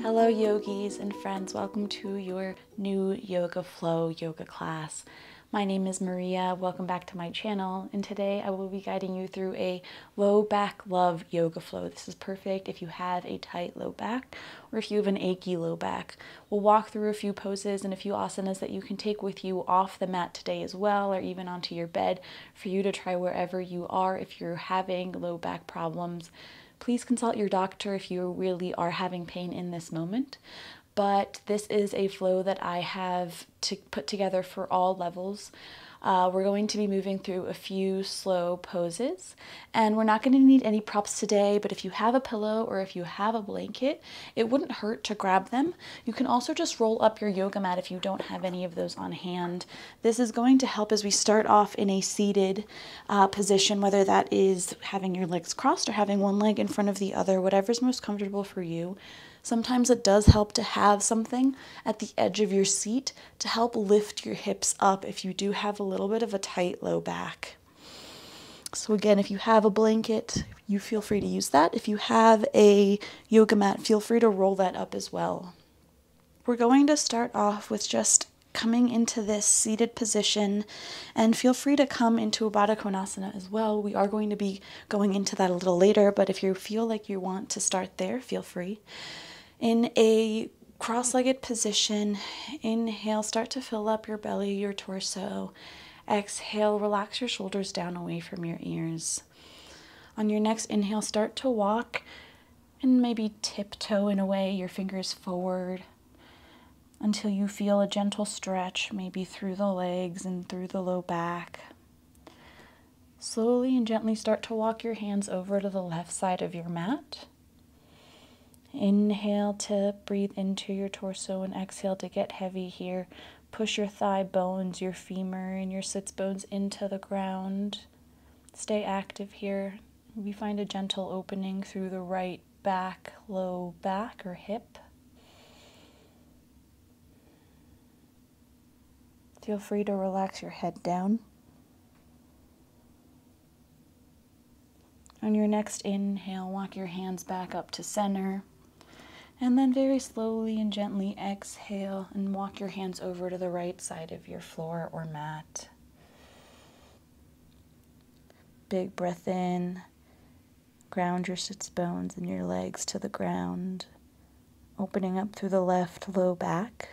Hello yogis and friends, welcome to your new yoga flow yoga class. My name is Maria, welcome back to my channel, and today I will be guiding you through a low back love yoga flow. This is perfect if you have a tight low back or if you have an achy low back. We'll walk through a few poses and a few asanas that you can take with you off the mat today as well, or even onto your bed for you to try wherever you are if you're having low back problems. Please consult your doctor if you really are having pain in this moment. But this is a flow that I have put together for all levels. We're going to be moving through a few slow poses, and we're not going to need any props today, but if you have a pillow or if you have a blanket, it wouldn't hurt to grab them. You can also just roll up your yoga mat if you don't have any of those on hand. This is going to help as we start off in a seated position, whether that is having your legs crossed or having one leg in front of the other, whatever's most comfortable for you. Sometimes it does help to have something at the edge of your seat to help lift your hips up if you do have a little bit of a tight low back. So again, if you have a blanket, you feel free to use that. If you have a yoga mat, feel free to roll that up as well. We're going to start off with just coming into this seated position, and feel free to come into a Baddha Konasana as well. We are going to be going into that a little later, but if you feel like you want to start there, feel free. In a cross-legged position, inhale, start to fill up your belly, your torso. Exhale, relax your shoulders down away from your ears. On your next inhale, start to walk and maybe tiptoe in a way, your fingers forward until you feel a gentle stretch, maybe through the legs and through the low back. Slowly and gently start to walk your hands over to the left side of your mat. Inhale to breathe into your torso and exhale to get heavy here. Push your thigh bones, your femur, and your sits bones into the ground. Stay active here. We find a gentle opening through the right back, low back or hip. Feel free to relax your head down. On your next inhale, walk your hands back up to center. And then very slowly and gently exhale and walk your hands over to the right side of your floor or mat. Big breath in. Ground your sits bones and your legs to the ground. Opening up through the left low back.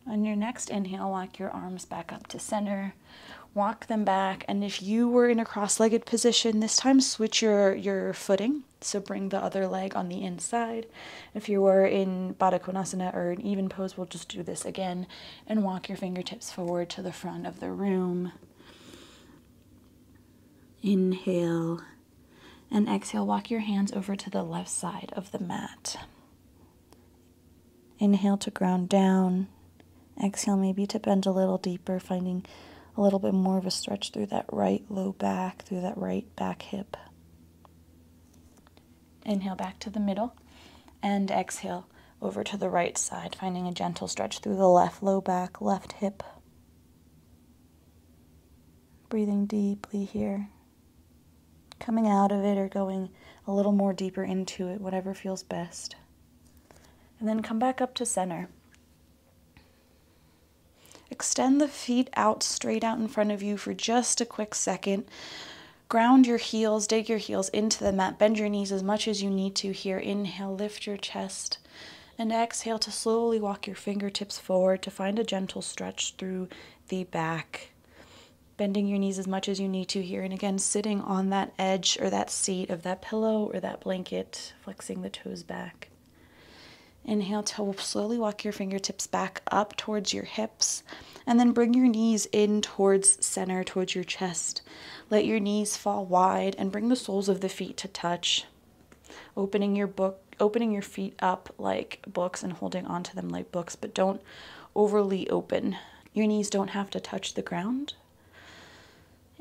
On your next inhale, walk your arms back up to center. Walk them back, and if you were in a cross-legged position, this time switch your footing. So bring the other leg on the inside. If you were in Baddha Konasana or an even pose, we'll just do this again and walk your fingertips forward to the front of the room. Inhale and exhale, walk your hands over to the left side of the mat. Inhale to ground down. Exhale maybe to bend a little deeper, finding a little bit more of a stretch through that right low back, through that right back hip. Inhale back to the middle and exhale over to the right side, finding a gentle stretch through the left low back, left hip. Breathing deeply here. Coming out of it or going a little more deeper into it, whatever feels best. And then come back up to center. Extend the feet out, straight out in front of you for just a quick second. Ground your heels, dig your heels into the mat. Bend your knees as much as you need to here. Inhale, lift your chest. And exhale to slowly walk your fingertips forward to find a gentle stretch through the back. Bending your knees as much as you need to here. And again, sitting on that edge or that seat of that pillow or that blanket, flexing the toes back. Inhale to slowly walk your fingertips back up towards your hips, and then bring your knees in towards center, towards your chest. Let your knees fall wide and bring the soles of the feet to touch. Opening your feet up like books and holding onto them like books, but don't overly open. Your knees don't have to touch the ground.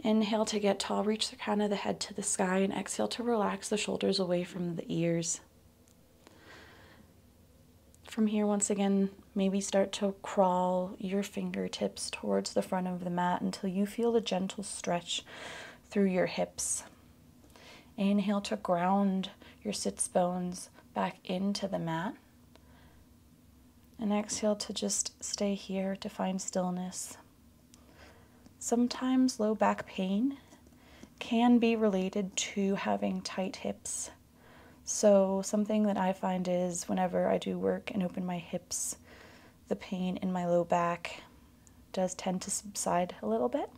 Inhale to get tall, reach the crown of the head to the sky, and exhale to relax the shoulders away from the ears. From here, once again, Maybe start to crawl your fingertips towards the front of the mat until you feel a gentle stretch through your hips. Inhale to ground your sits bones back into the mat. And exhale to just stay here to find stillness. Sometimes low back pain can be related to having tight hips. So something that I find is whenever I do work and open my hips, the pain in my low back does tend to subside a little bit.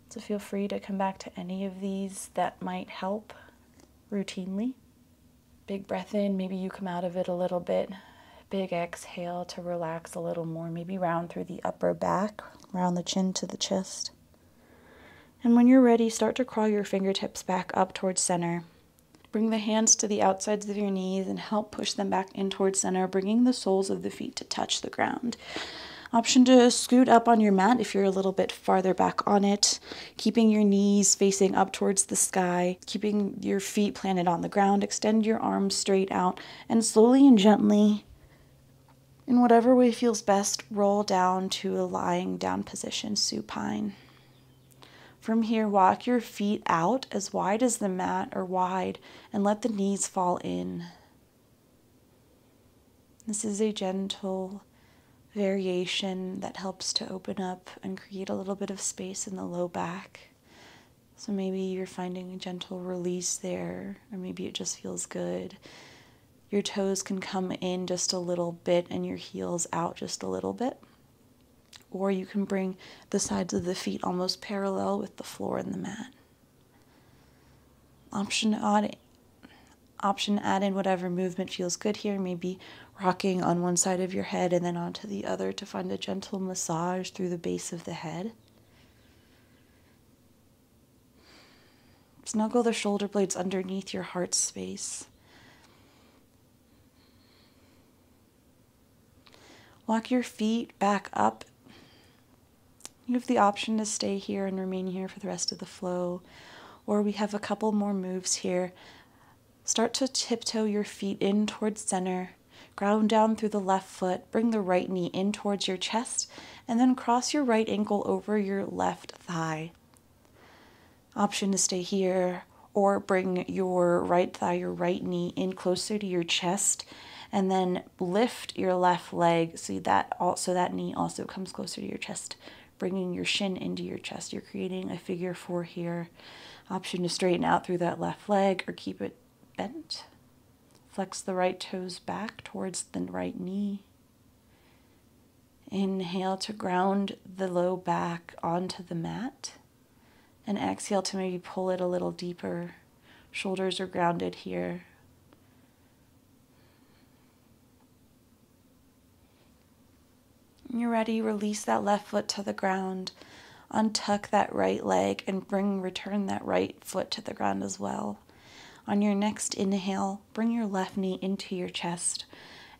So feel free to come back to any of these that might help routinely. Big breath in, maybe you come out of it a little bit. Big exhale to relax a little more, maybe round through the upper back, round the chin to the chest. And when you're ready, start to crawl your fingertips back up towards center. Bring the hands to the outsides of your knees and help push them back in towards center, bringing the soles of the feet to touch the ground. Option to scoot up on your mat if you're a little bit farther back on it, keeping your knees facing up towards the sky, keeping your feet planted on the ground. Extend your arms straight out and slowly and gently, in whatever way feels best, roll down to a lying down position, supine. From here, walk your feet out as wide as the mat or wide and let the knees fall in. This is a gentle variation that helps to open up and create a little bit of space in the low back. So maybe you're finding a gentle release there, or maybe it just feels good. Your toes can come in just a little bit and your heels out just a little bit. Or you can bring the sides of the feet almost parallel with the floor and the mat. Option add in whatever movement feels good here, maybe rocking on one side of your head and then onto the other to find a gentle massage through the base of the head. Snuggle the shoulder blades underneath your heart space. Walk your feet back up. You have the option to stay here and remain here for the rest of the flow, or we have a couple more moves here. Start to tiptoe your feet in towards center, ground down through the left foot, bring the right knee in towards your chest, and then cross your right ankle over your left thigh. Option to stay here, or bring your right thigh, your right knee in closer to your chest, and then lift your left leg so that knee also comes closer to your chest, bringing your shin into your chest. You're creating a figure 4 here. Option to straighten out through that left leg or keep it bent. Flex the right toes back towards the right knee. Inhale to ground the low back onto the mat. And exhale to maybe pull it a little deeper. Shoulders are grounded here. When you're ready, release that left foot to the ground. Untuck that right leg and return that right foot to the ground as well. On your next inhale, bring your left knee into your chest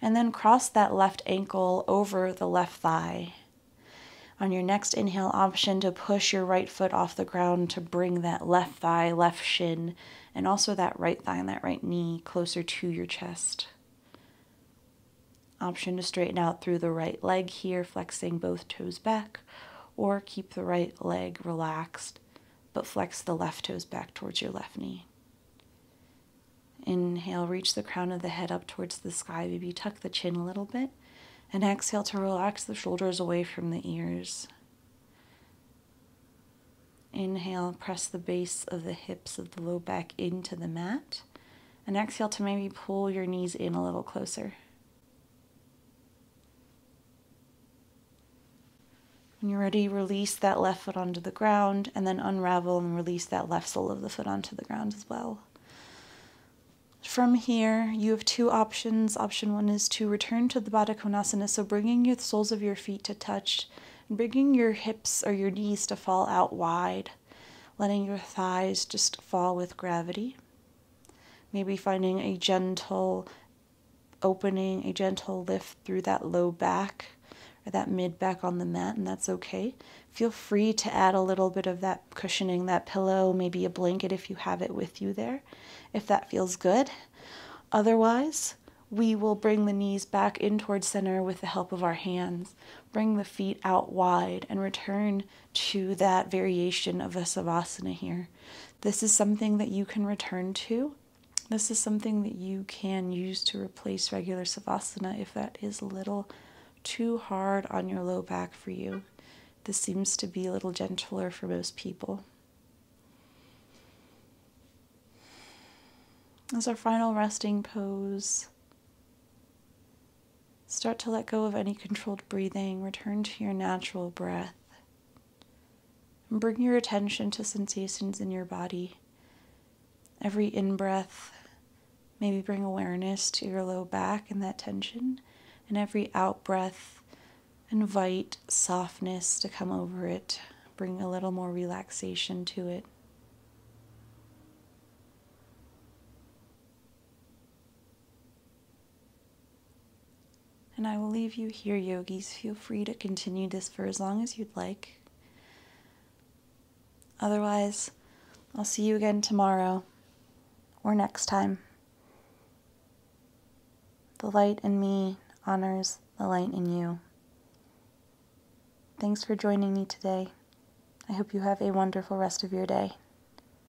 and then cross that left ankle over the left thigh. On your next inhale, option to push your right foot off the ground to bring that left thigh, left shin, and also that right thigh and that right knee closer to your chest. Option to straighten out through the right leg here, flexing both toes back, or keep the right leg relaxed, but flex the left toes back towards your left knee. Inhale, reach the crown of the head up towards the sky, maybe tuck the chin a little bit, and exhale to relax the shoulders away from the ears. Inhale, press the base of the hips of the low back into the mat, and exhale to maybe pull your knees in a little closer. When you're ready, release that left foot onto the ground and then unravel and release that left sole of the foot onto the ground as well. From here, you have 2 options. Option 1 is to return to the Baddha Konasana, so bringing the soles of your feet to touch and bringing your hips or your knees to fall out wide, letting your thighs just fall with gravity. Maybe finding a gentle opening, a gentle lift through that low back or that mid back on the mat, and that's okay. Feel free to add a little bit of that cushioning, that pillow, maybe a blanket if you have it with you there, if that feels good. Otherwise, we will bring the knees back in towards center with the help of our hands. Bring the feet out wide and return to that variation of a savasana here. This is something that you can return to. This is something that you can use to replace regular savasana if that is a little too hard on your low back for you. This seems to be a little gentler for most people. As our final resting pose, start to let go of any controlled breathing. Return to your natural breath. And bring your attention to sensations in your body. Every in-breath, maybe bring awareness to your low back and that tension. And every out-breath, invite softness to come over it. Bring a little more relaxation to it. And I will leave you here, yogis. Feel free to continue this for as long as you'd like. Otherwise, I'll see you again tomorrow or next time. The light in me honors the light in you. Thanks for joining me today. I hope you have a wonderful rest of your day.